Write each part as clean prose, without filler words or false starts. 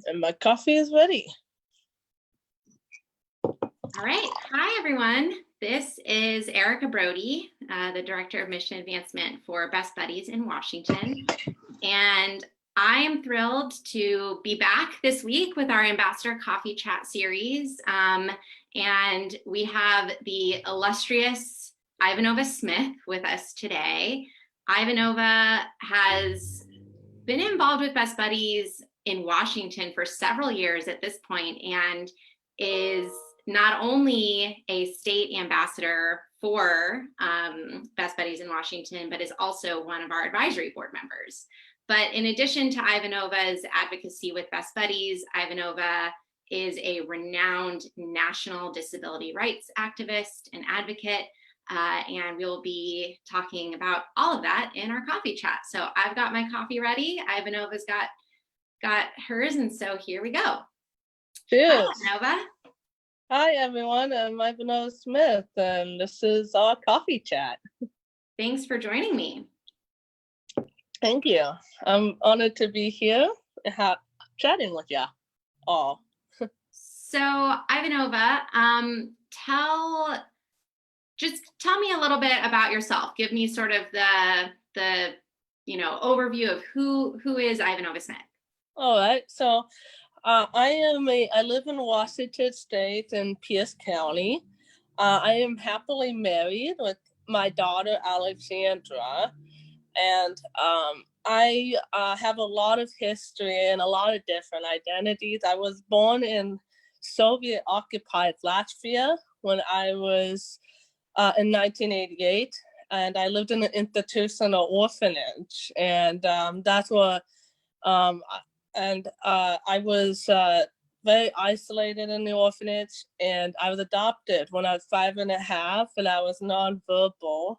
And my coffee is ready. All right. Hi, everyone. This is Erica Brody, the Director of Mission Advancement for Best Buddies in Washington. And I am thrilled to be back this week with our Ambassador Coffee Chat series. And we have the illustrious Ivanova Smith with us today. Ivanova has been involved with Best Buddies in Washington for several years at this point and is not only a state ambassador for Best Buddies in Washington, but is also one of our advisory board members. But in addition to Ivanova's advocacy with Best Buddies, Ivanova is a renowned national disability rights activist and advocate. And we'll be talking about all of that in our coffee chat. So I've got my coffee ready. Ivanova's got hers, and so here we go. Cheers. Hi, Ivanova. Hi, everyone. I'm Ivanova Smith, and this is our coffee chat. Thanks for joining me. Thank you. I'm honored to be here chatting with you all. So, Ivanova, tell me a little bit about yourself. Give me sort of the overview of who is Ivanova Smith. All right. So I live in Washington State in Pierce County. I am happily married with my daughter, Alexandra. And I have a lot of history and a lot of different identities. I was born in Soviet-occupied Latvia when I was in 1988, and I lived in an institutional orphanage, and that's what I was very isolated in the orphanage, and I was adopted when I was 5.5, and I was nonverbal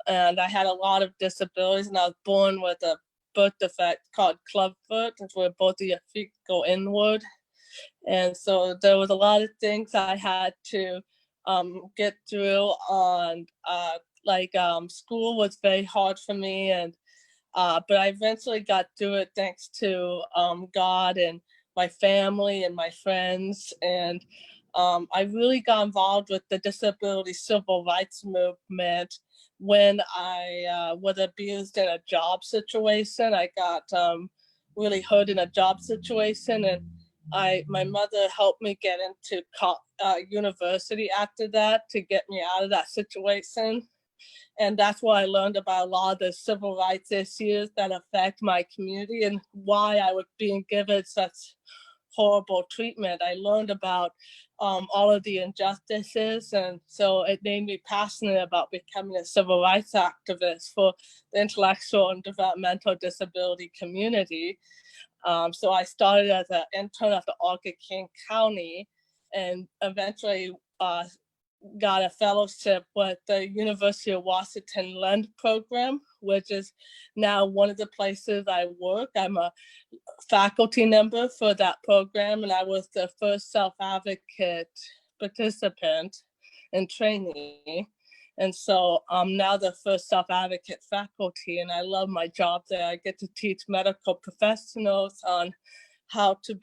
and I had a lot of disabilities, and I was born with a birth defect called clubfoot, where both of your feet go inward. And so there was a lot of things I had to get through on, school was very hard for me, and but I eventually got through it thanks to God and my family and my friends. And I really got involved with the disability civil rights movement when I was abused in a job situation. I got really hurt in a job situation, and my mother helped me get into university after that to get me out of that situation. And that's where I learned about a lot of the civil rights issues that affect my community and why I was being given such horrible treatment. I learned about all of the injustices, and so it made me passionate about becoming a civil rights activist for the intellectual and developmental disability community. So I started as an intern at the King County, and eventually got a fellowship with the University of Washington LEND program, which is now one of the places I work. I'm a faculty member for that program, and I was the first self-advocate participant and trainee. And so I'm now the first self-advocate faculty, and I love my job there. I get to teach medical professionals on how to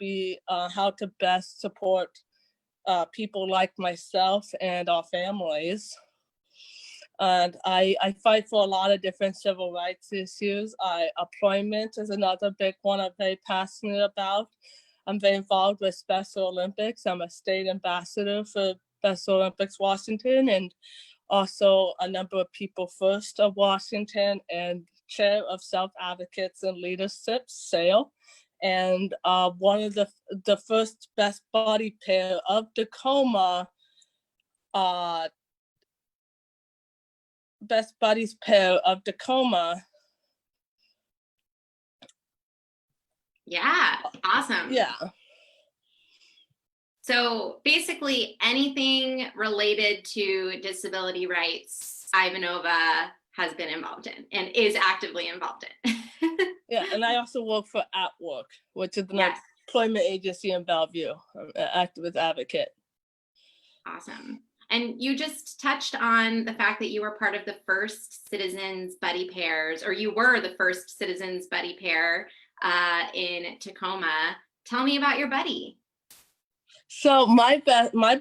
best support people like myself and our families. And I fight for a lot of different civil rights issues. Employment is another big one I'm very passionate about. I'm very involved with Special Olympics. I'm a state ambassador for Special Olympics Washington, and also a number of People First of Washington, and chair of Self Advocates and Leadership, SAIL. And one of the first Best Buddy pair of Tacoma, Best Buddies pair of Tacoma. Yeah, awesome. Yeah. So basically anything related to disability rights, Ivanova has been involved in and is actively involved in. Yeah, and I also work for At Work, which is an employment agency in Bellevue. I'm an activist advocate. Awesome. And you just touched on the fact that you were part of the first Citizens Buddy pairs, or you were the first Citizens Buddy pair in Tacoma. Tell me about your buddy. So my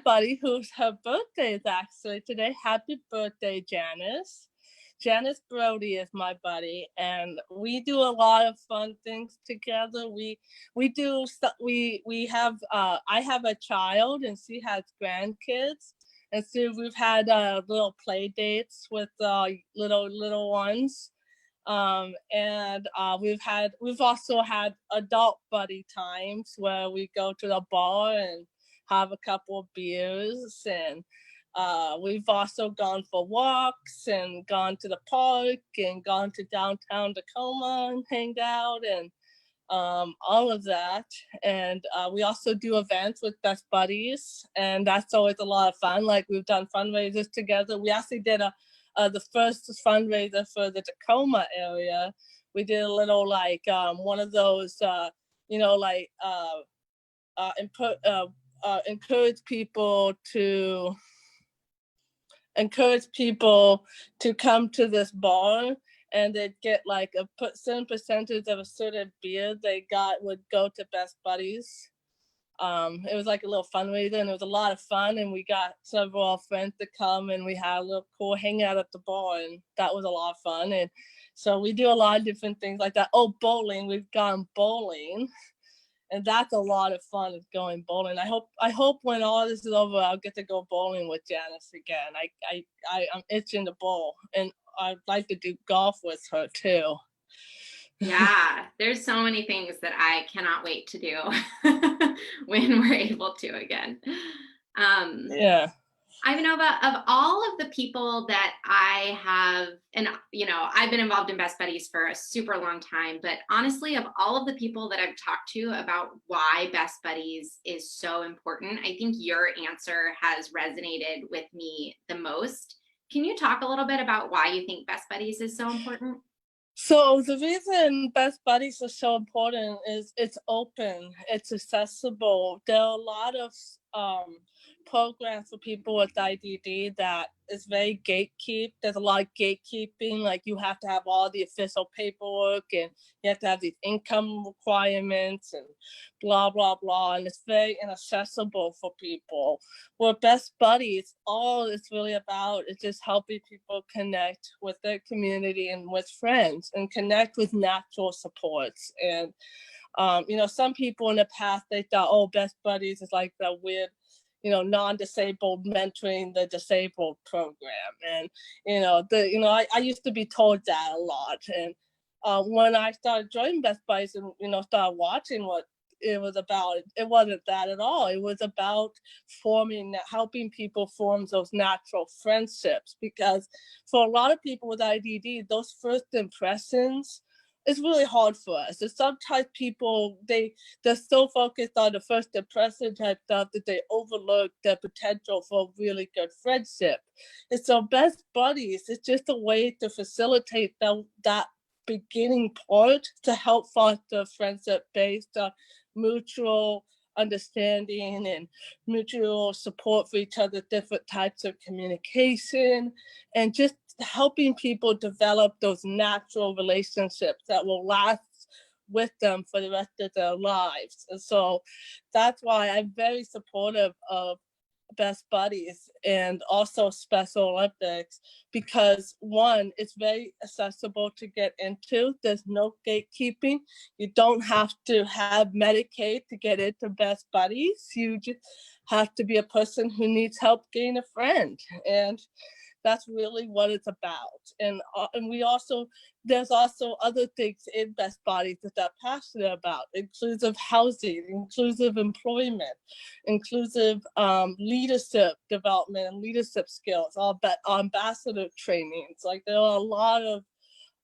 buddy, whose her birthday is actually today. Happy birthday, Janice. Janice Brody is my buddy, and we do a lot of fun things together. We have I have a child, and she has grandkids, and so we've had little play dates with little ones. And we've also had adult buddy times where we go to the bar and have a couple of beers, and we've also gone for walks and gone to the park and gone to downtown Tacoma and hanged out and all of that. And we also do events with best buddies, and that's always a lot of fun. Like, we've done fundraisers together. We actually did the first fundraiser for the Tacoma area. We did a little one of those encourage people to come to this bar, and they'd get like a certain percentage of a certain beer they got would go to Best Buddies. It was like a little fundraiser, and it was a lot of fun, and we got several friends to come, and we had a little cool hangout at the bar, and that was a lot of fun. And so we do a lot of different things like that. Oh, bowling, we've gone bowling, and that's a lot of fun, is going bowling. I hope when all this is over, I'll get to go bowling with Janice again. I'm itching to bowl, and I'd like to do golf with her too. Yeah, there's so many things that I cannot wait to do when we're able to again. Yeah. Ivanova, of all of the people that I have, and I've been involved in Best Buddies for a super long time, but honestly, of all of the people that I've talked to about why Best Buddies is so important, I think your answer has resonated with me the most. Can you talk a little bit about why you think Best Buddies is so important? So the reason Best Buddies is so important is it's open, it's accessible. There are a lot of programs for people with IDD that is very gatekeep. There's a lot of gatekeeping, like you have to have all the official paperwork, and you have to have these income requirements and blah, blah, blah. And it's very inaccessible for people. Where Best Buddies, all it's really about is just helping people connect with their community and with friends, and connect with natural supports. And some people in the past, they thought, oh, Best Buddies is like the weird, non-disabled mentoring the disabled program. And I used to be told that a lot. And when I started joining Best Buddies and started watching what it was about, it wasn't that at all. It was about helping people form those natural friendships, because for a lot of people with IDD, those first impressions, it's really hard for us. And sometimes people, they're so focused on the first impression type stuff that they overlook the potential for a really good friendship. And so Best Buddies is just a way to facilitate that beginning part, to help foster friendship based on mutual understanding and mutual support for each other, different types of communication, and just helping people develop those natural relationships that will last with them for the rest of their lives. And so that's why I'm very supportive of Best Buddies and also Special Olympics, because one, it's very accessible to get into. There's no gatekeeping. You don't have to have Medicaid to get into Best Buddies. You just have to be a person who needs help getting a friend. And that's really what it's about. And there's also other things in Best Buddies that they're passionate about: inclusive housing, inclusive employment, inclusive leadership development and leadership skills, all ambassador trainings. Like, there are a lot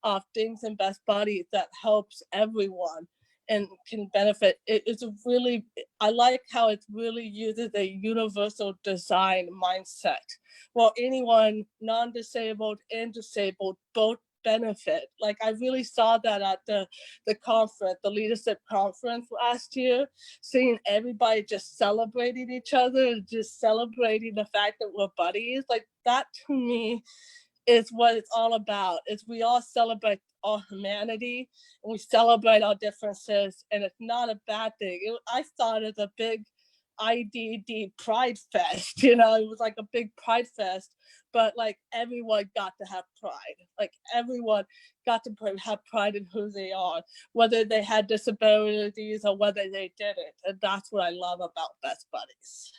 of things in Best Buddies that helps everyone and can benefit. I like how it really uses a universal design mindset. Well, anyone, non-disabled and disabled, both benefit. Like, I really saw that at the conference, the leadership conference last year, seeing everybody just celebrating each other, just celebrating the fact that we're buddies. Like, that to me is what it's all about, is we all celebrate our humanity and we celebrate our differences, and it's not a bad thing. I saw it as a big IDD Pride Fest, it was like a big Pride Fest, but like everyone got to have pride. Like everyone got to have pride in who they are, whether they had disabilities or whether they didn't. And that's what I love about Best Buddies.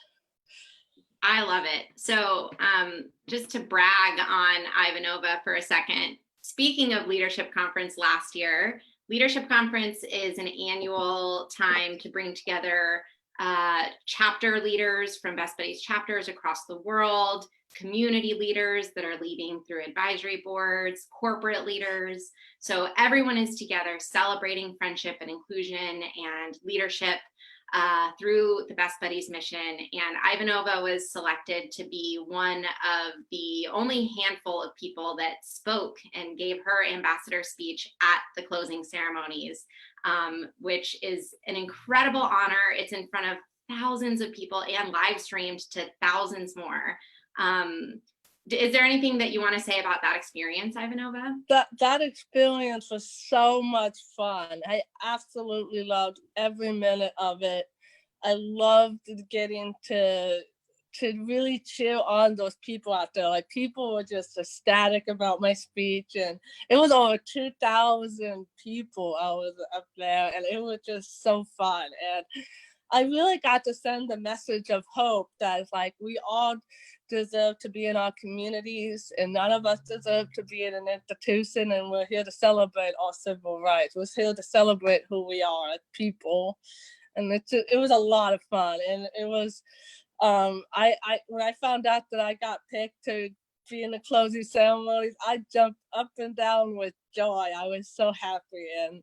I love it. So just to brag on Ivanova for a second, speaking of Leadership Conference last year, Leadership Conference is an annual time to bring together chapter leaders from Best Buddies chapters across the world, community leaders that are leading through advisory boards, corporate leaders. So everyone is together celebrating friendship and inclusion and leadership through the Best Buddies mission. And Ivanova was selected to be one of the only handful of people that spoke and gave her ambassador speech at the closing ceremonies, which is an incredible honor. It's in front of thousands of people and live streamed to thousands more. Is there anything that you want to say about that experience, Ivanova? That experience was so much fun. I absolutely loved every minute of it. I loved getting to really cheer on those people out there. Like people were just ecstatic about my speech, and it was over 2,000 people I was up there, and it was just so fun. And I really got to send the message of hope that it's like we all deserve to be in our communities, and none of us deserve to be in an institution, and we're here to celebrate our civil rights. We're here to celebrate who we are as people. And it was a lot of fun. And it was I when I found out that I got picked to be in the closing ceremonies, I jumped up and down with joy. I was so happy, and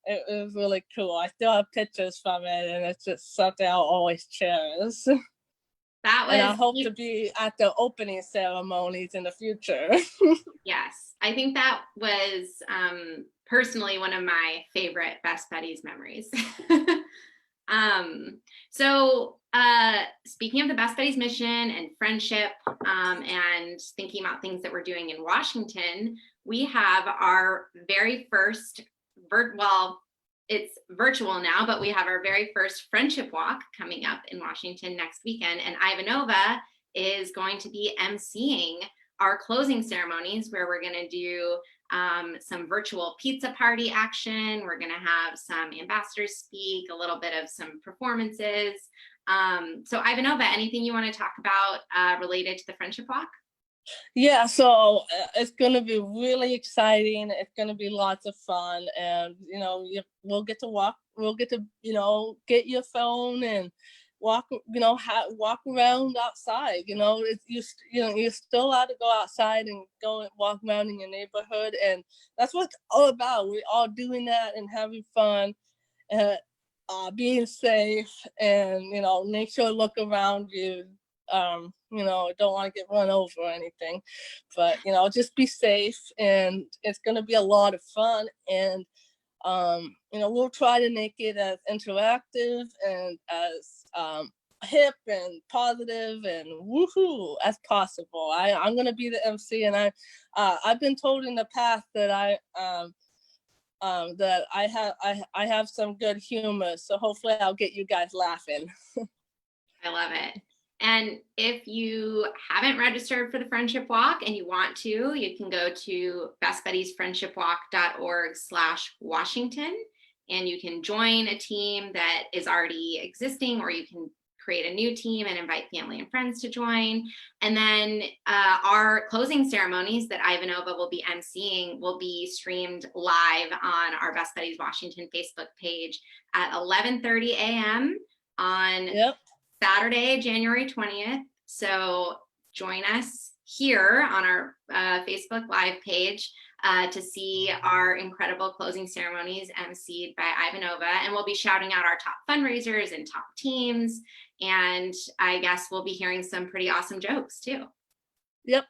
it was really cool. I still have pictures from it, and it's just something I'll always cherish. That was, and I hope to be at the opening ceremonies in the future. Yes, I think that was personally one of my favorite Best Buddies memories. So speaking of the Best Buddies mission and friendship and thinking about things that we're doing in Washington, we have our very first it's virtual now, but we have our very first friendship walk coming up in Washington next weekend. And Ivanova is going to be emceeing our closing ceremonies, where we're going to do some virtual pizza party action. We're going to have some ambassadors speak, a little bit of some performances. So Ivanova, anything you want to talk about related to the friendship walk? Yeah, so it's going to be really exciting. It's going to be lots of fun, and we'll get to get your phone and walk walk around outside. You're still allowed to go outside and go and walk around in your neighborhood, and that's what it's all about. We're all doing that and having fun, and being safe, and make sure to look around you. Don't want to get run over or anything, but just be safe, and it's going to be a lot of fun. And we'll try to make it as interactive and as hip and positive and woohoo as possible. I'm going to be the MC, and I've been told in the past that I have some good humor, so hopefully I'll get you guys laughing. I love it. And if you haven't registered for the Friendship Walk and you want to, you can go to bestbuddiesfriendshipwalk.org/Washington, and you can join a team that is already existing, or you can create a new team and invite family and friends to join. And then our closing ceremonies that Ivanova will be emceeing will be streamed live on our Best Buddies Washington Facebook page at 11:30 a.m. on Saturday, January 20th. So join us here on our Facebook Live page to see our incredible closing ceremonies emceed by Ivanova. And we'll be shouting out our top fundraisers and top teams. And I guess we'll be hearing some pretty awesome jokes too. Yep.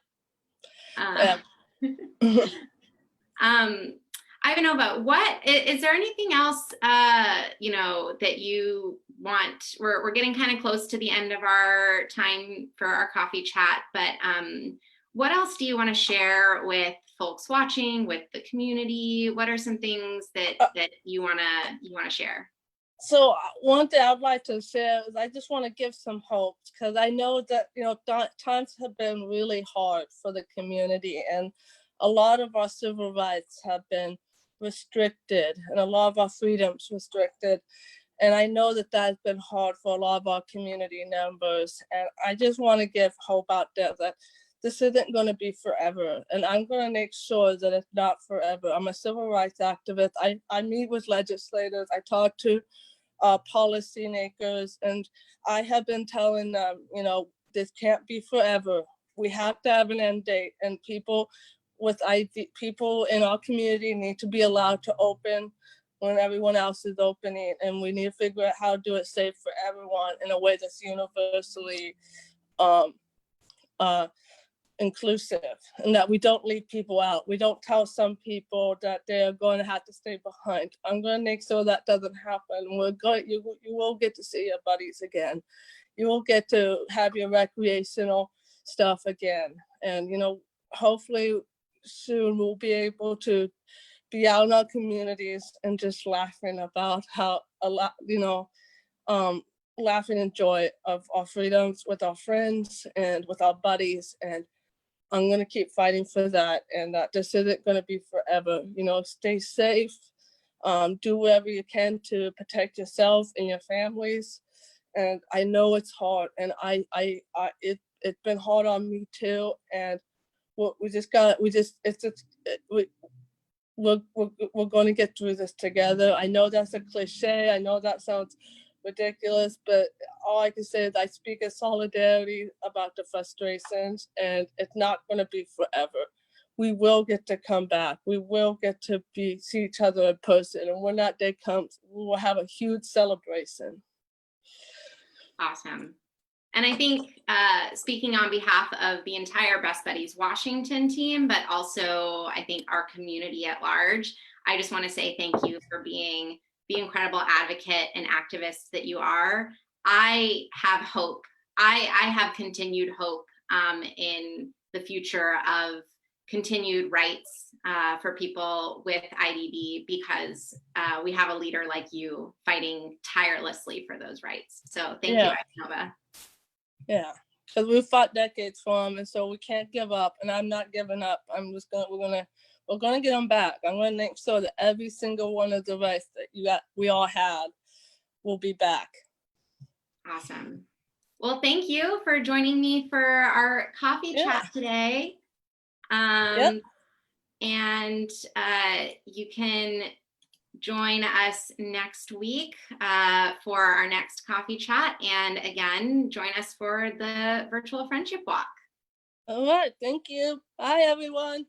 Ivanova, what is there anything else that you want? We're getting kind of close to the end of our time for our coffee chat, but what else do you want to share with folks watching, with the community? What are some things that Uh, you wanna share? So one thing I'd like to share is I just want to give some hope because I know that times have been really hard for the community, and a lot of our civil rights have been restricted, and a lot of our freedoms restricted. And I know that that's been hard for a lot of our community members. And I just want to give hope out there that this isn't going to be forever. And I'm going to make sure that it's not forever. I'm a civil rights activist. I meet with legislators. I talk to policymakers, and I have been telling them, this can't be forever. We have to have an end date, and people in our community need to be allowed to open when everyone else is opening, and we need to figure out how to do it safe for everyone in a way that's universally um, uh, inclusive, and that we don't leave people out. We don't tell some people that they're going to have to stay behind. I'm going to make sure that doesn't happen. You will get to see your buddies again. You will get to have your recreational stuff again, and hopefully soon we'll be able to be out in our communities and just laughing about how a lot, laughing and joy of our freedoms with our friends and with our buddies. And I'm going to keep fighting for that, and that this isn't going to be forever. Stay safe, do whatever you can to protect yourself and your families. And I know it's hard, and it's been hard on me too. And we just got, we just, it's just, we're going to get through this together. I know that's a cliche. I know that sounds ridiculous, but all I can say is I speak in solidarity about the frustrations, and it's not going to be forever. We will get to come back. We will get to see each other in person, and when that day comes, we will have a huge celebration. Awesome. And I think speaking on behalf of the entire Best Buddies Washington team, but also I think our community at large, I just want to say thank you for being the incredible advocate and activist that you are. I have hope. I have continued hope in the future of continued rights for people with IDD, because we have a leader like you fighting tirelessly for those rights. So thank you, Ivanova. Yeah, because we fought decades for them, and so we can't give up. And I'm not giving up. We're gonna get them back. I'm gonna make sure that every single one of the rights that we all had, will be back. Awesome. Well, thank you for joining me for our coffee chat today. Yep. And you can join us next week for our next coffee chat. And again, join us for the virtual friendship walk. All right. Thank you. Bye, everyone.